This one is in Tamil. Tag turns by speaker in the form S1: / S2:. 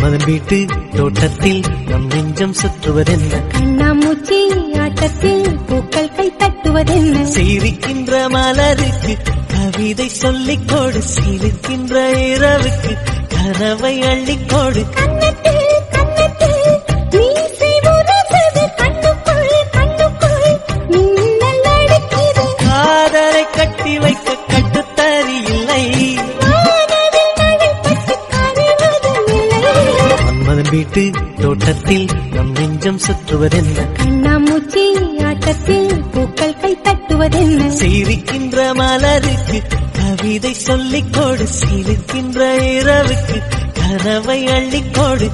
S1: மன்மதன் வீட்டு தோட்டத்தில் நம் நெஞ்சம் சுற்றுவதென்ன?
S2: கண்ணாமூச்சி ஆட்டத்தில் பூக்கள் கை தட்டுவதென்ன?
S1: சிரிக்கின்ற மலருக்கு கவிதை சொல்லிக்கோடு, சிரிக்கின்ற இரவுக்கு கனவை அள்ளிக்கோடு. காதலை கட்டி வைக்க கட்டுத்தறி இல்லை. மன்மதன் வீட்டு தோட்டத்தில் நம் நெஞ்சம் சுற்றுவதென்ன?
S2: கண்ணாமூச்சி ஆட்டத்தில் பூக்கள் கை தட்டுவதென்ன?
S1: சிரிக்கின்ற மலருக்கு கவிதை சொல்லிக்கோடு, சிரிக்கின்ற இரவுக்கு கனவை அள்ளிக்கோடு.